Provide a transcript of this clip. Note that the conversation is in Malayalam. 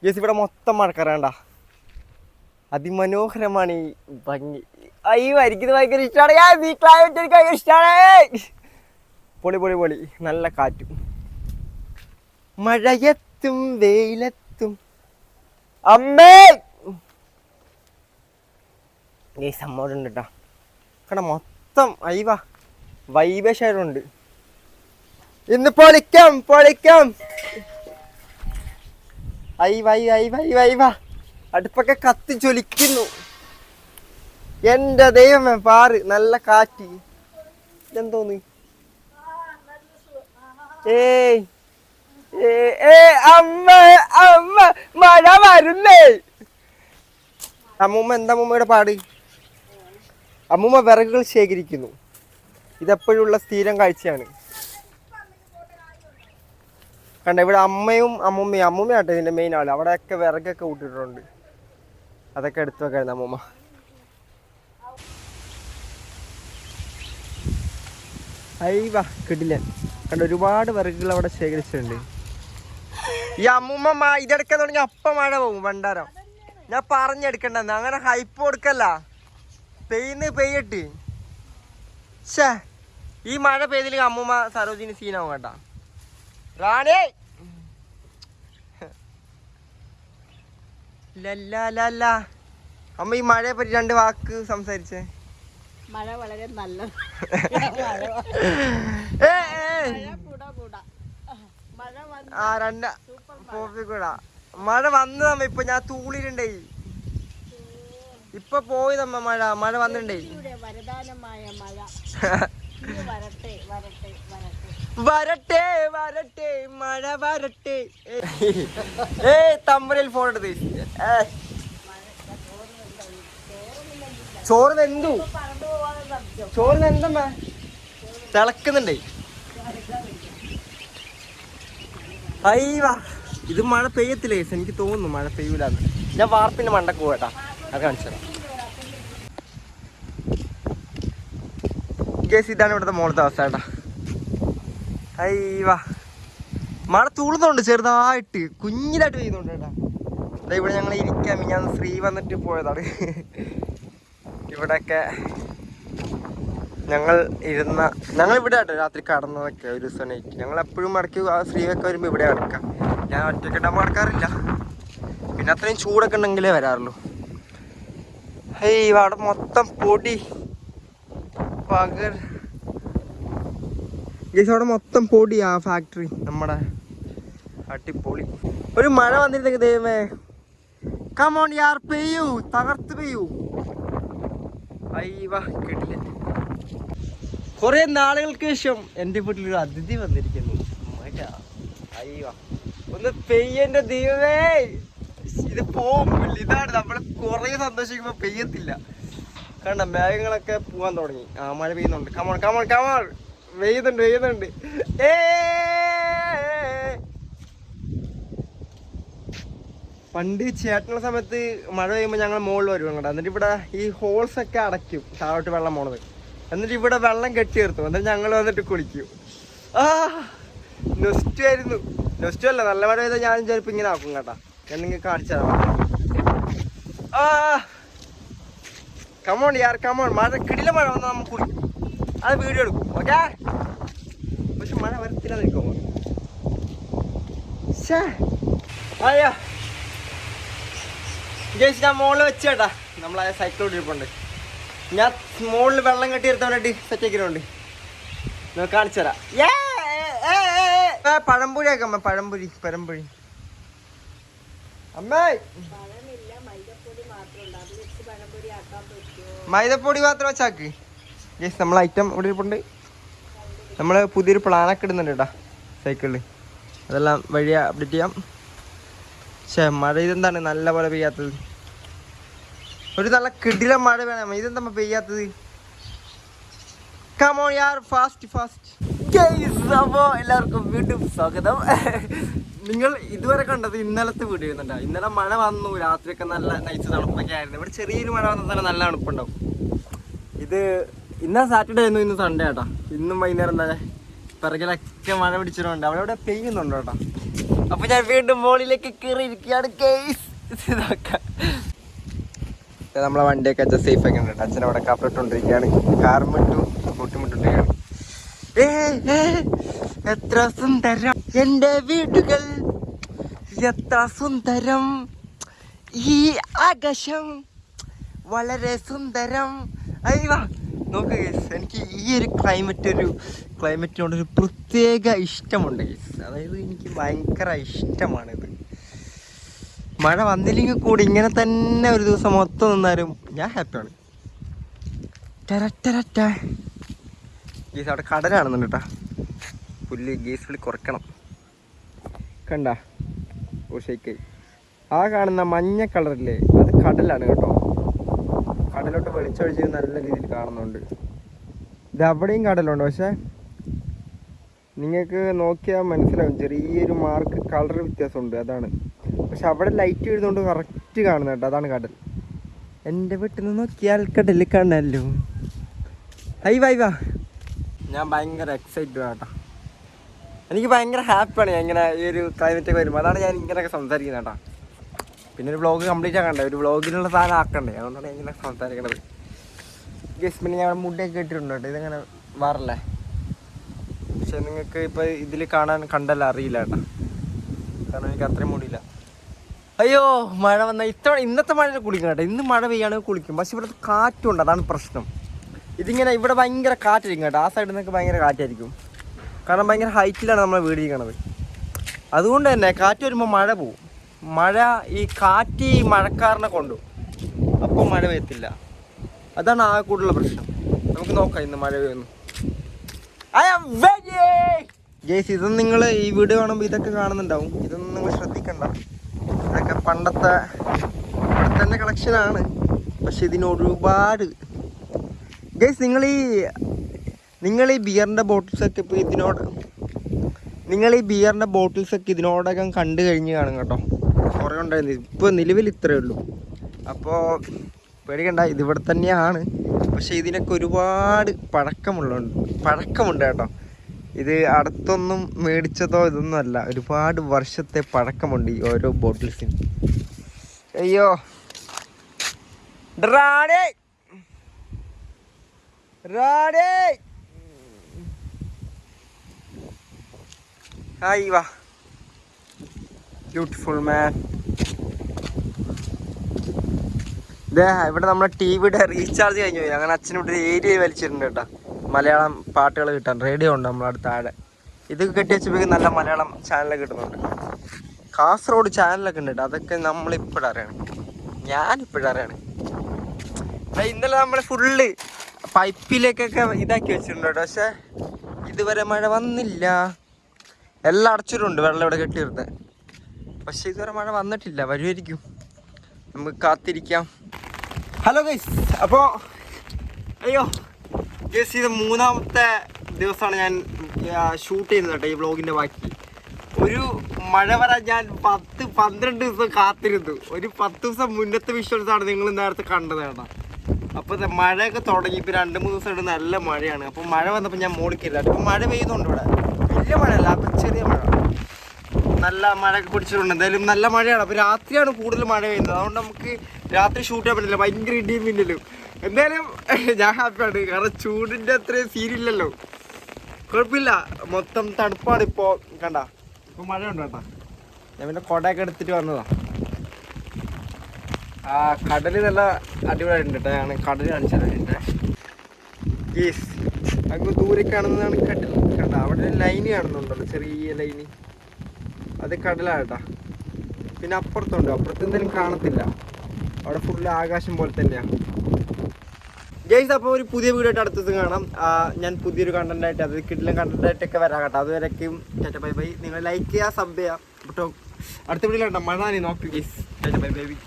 ഗൈസ് ഇവിടെ മൊത്തം മഴക്കാറാണ്ട. അതിമനോഹരമാണ് ഈ ഭംഗി. അയ്യോ എനിക്കിത് ഭയങ്കര ഇഷ്ടമാണ്. ഈ ക്ലൈമറ്റ് എനിക്ക് ഭയങ്കര ഇഷ്ടമാണ്. പൊളി പൊളി പൊളി. നല്ല കാറ്റും മഴയത്തും വെയിലത്തും. അമ്മേ ഗൈസ് അമ്മോടുണ്ട് കേട്ടോ. കാരണം മൊത്തം അയ്യവാ വൈബേഷായതുണ്ട്. ഇന്ന് പൊളിക്കാം പൊളിക്കാം. അയ്യ അടുപ്പൊക്കെ കത്തി ജ്വലിക്കുന്നു. എന്റെ ദൈവമേ പാറ് നല്ല കാറ്റ്. എന്തോന്ന് അമ്മ അമ്മ മഴ വരുന്നേ. അമ്മൂമ്മ എന്താ അമ്മൂമ്മയുടെ പാട്? അമ്മൂമ്മ വിറകുകൾ ശേഖരിക്കുന്നു. ഇതെപ്പോഴുള്ള സ്ഥിരം കാഴ്ചയാണ്. കണ്ട ഇവിടെ അമ്മയും അമ്മൂമ്മയാട്ടെ ഇതിന്റെ മെയിൻ ആള്. അവിടെയൊക്കെ വിറകൊക്കെ കൂട്ടിയിട്ടുണ്ട്. അതൊക്കെ എടുത്തു വെക്കായിരുന്നു അമ്മൂമ്മ. അയ്യവാ കിട്ടില്ല. കണ്ട ഒരുപാട് വിറകുകൾ അവിടെ ശേഖരിച്ചിട്ടുണ്ട്. ഈ അമ്മൂമ്മ ഇതെടുക്കാൻ തുടങ്ങി അപ്പം മഴ പോകും. ഭണ്ടാരം ഞാൻ പറഞ്ഞെടുക്കണ്ടെന്ന്. അങ്ങനെ ഹൈപ്പ് കൊടുക്കല്ല. പെയ്യട്ട്. ഷേ ഈ മഴ പെയ്തില്ലെങ്കിൽ അമ്മൂമ്മ സരോജിനി സീനാവും കേട്ടാ. റാണി ലല്ല അമ്മ ഈ മഴയെ പറ്റി 2 വാക്ക് സംസാരിച്ചേ. മഴ വളരെ നല്ല മഴ വന്നതമ്മ. ഇപ്പൊ ഞാൻ തൂളിട്ടുണ്ടേ. ഇപ്പൊ പോയതമ്മ മഴ. മഴ വന്നിട്ടുണ്ടേ. വരട്ടെ വരട്ടെ മഴ വരട്ടെ. തമ്പനിൽ ഫോൺ എടുത്ത് ചോറ് വെന്തു. ചോറിന് എന്തമ്മ തിളക്കുന്നുണ്ടേ. അയ്യവാ ഇത് മഴ പെയ്യത്തില്ലേ? എനിക്ക് തോന്നുന്നു മഴ പെയ്യൂലെന്ന്. ഞാൻ വാർപ്പിന്റെ മണ്ടക്ക് പോകട്ടാ. അത് കാണിച്ചു തരാം. ഗേസ് ഇതാണ് ഇവിടുത്തെ മോളത്തെ അവസ്ഥ കേട്ടാ. അയ്യവാ മഴ തൂളുന്നുണ്ട് ചെറുതായിട്ട്. കുഞ്ഞിലായിട്ട് പെയ്യുന്നുണ്ട് കേട്ടാ. അതാ ഇവിടെ ഞങ്ങൾ ഇരിക്കാം. ഞാൻ ശ്രീ വന്നിട്ട് പോയതാണ്. ഇവിടെയൊക്കെ ഞങ്ങൾ ഇവിടെ ആട്ടോ രാത്രി കടന്നതൊക്കെ. ഒരു ദിവസം നൈറ്റ് ഞങ്ങൾ എപ്പോഴും മടക്കി ശ്രീയൊക്കെ വരുമ്പോൾ ഇവിടെ കിടക്കാം. ഞാൻ ഒറ്റയ്ക്ക് ഇടാൻ മടക്കാറില്ല. പിന്നെ അത്രയും ചൂടൊക്കെ ഉണ്ടെങ്കിലേ വരാറുള്ളൂ. അവിടെ മൊത്തം പൊടി അവിടെ മൊത്തം പൊടി. ആ ഫാക്ടറി നമ്മുടെ അടിപൊളി. ഒരു മഴ വന്നിരുന്നെങ്കിൽ ദൈവമേ. കമോൺ യാർ പെയ്യൂ. തകർത്ത് പെയ്യൂ. അയ്യവാ കേട്ടില്ല. കുറെ നാളുകൾക്ക് ശേഷം എൻ്റെ വീട്ടിലൊരു അതിഥി വന്നിരിക്കുന്നു. അയ്യവാ ഒന്ന് പെയ്യന്റെ ദൈവമേ. ഇത് പോകും. ഇതാണ് നമ്മള് കുറെ സന്തോഷിക്കുമ്പോ പെയ്യത്തില്ല. കണ്ട മേഘങ്ങളൊക്കെ പോവാൻ തുടങ്ങി. മഴ പെയ്യുന്നുണ്ട്. Come on come on come on. പെയ്യുന്നുണ്ട്. പണ്ട് ചേട്ടനുള്ള സമയത്ത് മഴ പെയ്യുമ്പോൾ ഞങ്ങൾ മുകളിൽ വരും കേട്ടോ. എന്നിട്ട് ഇവിടെ ഈ ഹോൾസ് ഒക്കെ അടയ്ക്കും. താഴോട്ട് വെള്ളം പോണത്. എന്നിട്ട് ഇവിടെ വെള്ളം കെട്ടി നിർത്തും. എന്നിട്ട് ഞങ്ങൾ വന്നിട്ട് കുളിക്കും. നൊസ്റ്റുമായിരുന്നു. നൊസ്റ്റു അല്ല, നല്ല മഴ പെയ്താൽ ഞാനും ചിലപ്പോൾ ഇങ്ങനെ ആക്കും കേട്ടാ. ഞാൻ നിങ്ങൾക്ക് കാണിച്ചു തരാം. കമോൺ യാർ കമോൺ. മഴ കിടില മഴ വന്നാൽ നമ്മൾ കുളിക്കും. അത് വീഡിയോ എടുക്കും. ഓക്കെ. പക്ഷെ മഴ വരത്തില്ല നിൽക്കുമോ. അയ്യോ ജയിച്ച് ഞാൻ മുകളിൽ വെച്ച് കേട്ടാ. നമ്മളെ സൈക്കിളോട് ഇരിപ്പുണ്ട്. ഞാൻ മുകളിൽ വെള്ളം കെട്ടി എടുത്താൻ വേണ്ടി സെറ്റ് ആക്കിയിട്ടുണ്ട്. ഞാൻ കാണിച്ചു തരാം. പഴംപൊരി ആക്കാം. പഴംപൊരി അമ്മേ. മൈദപ്പൊടി മാത്രം വെച്ചാക്ക്. ജസ്റ്റ് നമ്മളെ ഐറ്റം ഇവിടെ ഇരിപ്പുണ്ട്. നമ്മൾ പുതിയൊരു പ്ലാനൊക്കെ ഇടുന്നുണ്ട് കേട്ടാ സൈക്കിളിൽ. അതെല്ലാം വഴിയാ അപ്ഡേറ്റ് ചെയ്യാം. മഴ ഇതെന്താണ് നല്ല പോലെ പെയ്യാത്തത്? ഒരു നല്ല കിടില മഴ വേണം. ഇതെന്താ പെയ്യാത്തത്? കമോൺ യാർ ഫാസ്റ്റ്. അപ്പോൾ എല്ലാവർക്കും വീണ്ടും സ്വാഗതം. നിങ്ങൾ ഇതുവരെ കണ്ടത് ഇന്നലത്തെ വീഡിയോ ചെയ്യുന്നുണ്ടാവും. ഇന്നലെ മഴ വന്നു. രാത്രിയൊക്കെ നല്ല നൈസ് തണുപ്പൊക്കെ ആയിരുന്നു. ഇവിടെ ചെറിയൊരു മഴ വന്നാൽ തന്നെ നല്ല തണുപ്പുണ്ടാവും. ഇത് ഇന്നലെ സാറ്റർഡേ ആയിരുന്നു. ഇന്ന് സൺഡേ കേട്ടോ. ഇന്നും വൈകുന്നേരം എന്താ പിറകിലൊക്കെ മഴ പിടിച്ചിട്ടുണ്ട്. അവിടെ പെയ്യുന്നുണ്ടോ കേട്ടോ. അപ്പൊ ഞാൻ വീണ്ടും മോളിലേക്ക് കയറിയിരിക്കുകയാണ് ഗൈസ്. നമ്മളെ വണ്ടിയൊക്കെ അച്ഛൻ സേഫ് ആക്കി ഉണ്ട്. അച്ഛൻ അവിടെ കാപ്പിട്ടോണ്ടിരിക്കുകയാണ്. കാർമിട്ടു കൂട്ടിമുട്ടിരിക്കുകയാണ്. എത്ര സുന്ദരം എന്റെ വീടുകൾ, എത്ര സുന്ദരം ഈ ആകാശം, വളരെ സുന്ദരം. അയ്യോ നോക്ക് ഗൈസ്, എനിക്ക് ഈ ഒരു ക്ലൈമറ്റിനോടൊരു പ്രത്യേക ഇഷ്ടമുണ്ട് ഗൈസ്. അതായത് എനിക്ക് ഭയങ്കര ഇഷ്ടമാണിത്. മഴ വന്നില്ലെങ്കിൽ കൂടി ഇങ്ങനെ തന്നെ ഒരു ദിവസം മൊത്തം നിന്നാലും ഞാൻ ഹാപ്പിയാണ്. ഗീസ് അവിടെ കടലാണെന്നുണ്ട് കേട്ടാ. പുല്ല് ഗീസ് വിളി കുറയ്ക്കണം. കണ്ട ഓ ഷേക്കായി. ആ കാണുന്ന മഞ്ഞ കളറില്ലേ അത് കടലാണ് കേട്ടോ. കടലോട്ട് വെളിച്ചൊഴിച്ച് നല്ല രീതിയിൽ കാണുന്നുണ്ട്. ഇത് അവിടെയും കടലുണ്ട്, പക്ഷെ നിങ്ങൾക്ക് നോക്കിയാൽ മനസ്സിലാവും ചെറിയൊരു മാർക്ക് കളർ വ്യത്യാസമുണ്ട്, അതാണ്. പക്ഷെ അവിടെ ലൈറ്റ് വീഴുന്നതുകൊണ്ട് കറക്റ്റ് കാണുന്ന കേട്ടോ, അതാണ് കടൽ. എൻ്റെ വീട്ടിൽ നിന്ന് നോക്കിയാൽ കടൽ കാണല്ലോ. ഹൈ വൈ വാ. ഞാൻ ഭയങ്കര എക്സൈറ്റഡ് കേട്ടോ. എനിക്ക് ഭയങ്കര ഹാപ്പിയാണ് ഞാൻ ഇങ്ങനെ ഈ ഒരു ക്ലൈമറ്റൊക്കെ വരുമ്പോൾ. അതാണ് ഞാൻ ഇങ്ങനെയൊക്കെ സംസാരിക്കുന്നത് കേട്ടോ. പിന്നെ ഒരു വ്ളോഗ് കംപ്ലീറ്റ് ആക്കണ്ടേ, ഒരു വ്ളോഗിനുള്ള സാധനം ആക്കണ്ടേ, അതുകൊണ്ടാണ് ഇങ്ങനെ സംസാരിക്കണത്. ഗസ് പിന്നെ ഞാൻ മുടിയൊക്കെ ഇട്ടിട്ടുണ്ട് കേട്ടോ. ഇതെങ്ങനെ മാറല്ലേ, പക്ഷെ നിങ്ങൾക്ക് ഇപ്പോൾ ഇതിൽ കണ്ടല്ല അറിയില്ല കേട്ടോ, കാരണം എനിക്ക് അത്രയും മുടിയില്ല. അയ്യോ മഴ വന്നാൽ ഇന്നത്തെ മഴയിൽ കുളിക്കും കേട്ടോ. ഇന്ന് മഴ പെയ്യാണെങ്കിൽ കുളിക്കും, പക്ഷെ ഇവിടുത്തെ കാറ്റുണ്ട്, അതാണ് പ്രശ്നം. ഇതിങ്ങനെ ഇവിടെ ഭയങ്കര കാറ്റായിരിക്കും കേട്ടോ. ആ സൈഡിൽ നിന്നൊക്കെ ഭയങ്കര കാറ്റായിരിക്കും, കാരണം ഭയങ്കര ഹൈറ്റിലാണ് നമ്മൾ വീടിരിക്കണത്. അതുകൊണ്ട് തന്നെ കാറ്റ് വരുമ്പോൾ മഴ പോവും. മഴ ഈ കാറ്റ് ഈ മഴക്കാരനെ കൊണ്ടു, അപ്പോൾ മഴ പെയ്യത്തില്ല. അതാണ് ആ കൂടുതലുള്ള പ്രശ്നം. നമുക്ക് നോക്കാം ഇന്ന് മഴ പെയ്യുന്നു. ഗേസ് ഇതൊന്നും നിങ്ങൾ ഈ വീഡിയോ കാണുമ്പോൾ ഇതൊക്കെ കാണുന്നുണ്ടാവും. ഇതൊന്നും നിങ്ങൾ ശ്രദ്ധിക്കണ്ട. ഇതൊക്കെ പണ്ടത്തെ ഇവിടെ തന്നെ കളക്ഷനാണ്, പക്ഷെ ഇതിനൊരുപാട് ഗേസ് നിങ്ങൾ ഈ ബിയറിൻ്റെ ബോട്ടിൽസൊക്കെ ഇപ്പോൾ ബിയറിൻ്റെ ബോട്ടിൽസൊക്കെ ഇതിനോടകം കണ്ടു കഴിഞ്ഞ് കാണും കേട്ടോ. കുറേ ഉണ്ടായിരുന്നു, ഇപ്പോൾ നിലവിൽ ഇത്രയേ ഉള്ളൂ. അപ്പോൾ പേടിക്കണ്ട, ഇതിവിടെ തന്നെയാണ്. പക്ഷേ ഇതിനൊക്കെ ഒരുപാട് പഴക്കമുണ്ട് കേട്ടോ. ഇത് അടുത്തൊന്നും മേടിച്ചതോ ഇതൊന്നും അല്ല, ഒരുപാട് വർഷത്തെ പഴക്കമുണ്ട് ഈ ഓരോ ബോട്ടിൽസിന്. അയ്യോ റാഡേ ഹായ് വാ ബ്യൂട്ടിഫുൾ മാൻ. ഇവിടെ നമ്മളെ ടി വിയുടെ റീചാർജ് കഴിഞ്ഞു പോയി. അങ്ങനെ അച്ഛനിവിടെ ഒരു ഏരിയ വലിച്ചിട്ടുണ്ട് കേട്ടോ, മലയാളം പാട്ടുകൾ കിട്ടാൻ. റേഡിയോ ഉണ്ട് നമ്മളവിടെ താഴെ. ഇത് കെട്ടി വെച്ചപ്പോഴേക്കും നല്ല മലയാളം ചാനലൊക്കെ കിട്ടുന്നുണ്ട്. കാസർഗോഡ് ചാനലൊക്കെ ഉണ്ട് കേട്ടോ. അതൊക്കെ ഞാനിപ്പോഴറിയാണ്. ഇന്നലെ നമ്മൾ ഫുള്ള് പൈപ്പിലേക്കൊക്കെ ഇതാക്കി വെച്ചിട്ടുണ്ട് കേട്ടോ, പക്ഷെ ഇതുവരെ മഴ വന്നില്ല. എല്ലാം അടച്ചിട്ടുണ്ട്, വെള്ളം ഇവിടെ കെട്ടിയിരുന്നത്. പക്ഷെ ഇതുവരെ മഴ വന്നിട്ടില്ല, വരുമായിരിക്കും. നമുക്ക് കാത്തിരിക്കാം. ഹലോ ഗൈസ്, അപ്പോൾ അയ്യോ ഗൈസ്, ഇത് 3ാമത്തെ ദിവസമാണ് ഞാൻ ഷൂട്ട് ചെയ്യുന്നത് കേട്ടോ ഈ വ്ളോഗിൻ്റെ ബാക്കി. ഒരു മഴ വരാൻ ഞാൻ 10-12 ദിവസം കാത്തിരുന്നു. ഒരു 10 ദിവസം മുന്നത്തെ വിഷ്വൽസാണ് നിങ്ങൾ നേരത്തെ കണ്ടത് കേട്ടോ. അപ്പോൾ മഴയൊക്കെ തുടങ്ങി. ഇപ്പോൾ 2-3 ദിവസമായിട്ട് നല്ല മഴയാണ്. അപ്പോൾ മഴ വന്നപ്പോൾ ഞാൻ മോളിക്കില്ല. ഇപ്പോൾ മഴ പെയ്യുന്നുണ്ട് ഇവിടെ, വലിയ മഴയല്ല, അപ്പം ചെറിയ മഴ. നല്ല മഴയൊക്കെ പിടിച്ചിട്ടുണ്ട്. എന്തായാലും നല്ല മഴയാണ്. അപ്പോൾ രാത്രിയാണ് കൂടുതൽ മഴ പെയ്യുന്നത്, അതുകൊണ്ട് നമുക്ക് രാത്രി ഷൂട്ട് ചെയ്യാൻ പറ്റില്ല, ഭയങ്കര ഇടിയും മിന്നലും. എന്തായാലും ഞാൻ ഹാപ്പിയാണ്, കാരണം ചൂടിൻ്റെ അത്രയും സീനില്ലല്ലോ. കുഴപ്പമില്ല, മൊത്തം തണുപ്പാണ് ഇപ്പോൾ. കണ്ട ഇപ്പോൾ മഴ ഉണ്ട് കേട്ടോ. ഞാൻ പിന്നെ കുടയൊക്കെ എടുത്തിട്ട് വന്നതാണ്. ആ കടൽ നല്ല അടിപൊളിയായിട്ടുണ്ട് കേട്ടോ. ഞാൻ കടൽ കാണിച്ചത് എൻ്റെ ഗീസ്. അങ്ങ് ദൂരെ കാണുന്നതാണ് കടൽ. കണ്ട അവിടെ ലൈന് കാണുന്നുണ്ടല്ലോ, ചെറിയ ലൈന്, അത് കടലാണ് കേട്ടോ. പിന്നെ അപ്പുറത്തുണ്ട്, അപ്പുറത്ത് എന്തെങ്കിലും കാണത്തില്ല, അവിടെ ഫുള്ള് ആകാശം പോലെ തന്നെയാണ് ഗൈസ്. അപ്പോൾ ഒരു പുതിയ വീഡിയോ ആയിട്ട് അടുത്ത ദിവസം കാണാം. ഞാൻ പുതിയൊരു കണ്ടന്റായിട്ട്, അത് കിട്ടില്ല കണ്ടന്റായിട്ടൊക്കെ വരാം കേട്ടോ. അതുവരെയൊക്കെയും ടാറ്റ ബൈ ബൈ. നിങ്ങൾ ലൈക്ക് ചെയ്യുക, സബ് ചെയ്യുക കേട്ടോ. അടുത്ത വീഡിയോ കേട്ടോ. മഴ നോക്കി ഗൈസ്. Tata bye bye.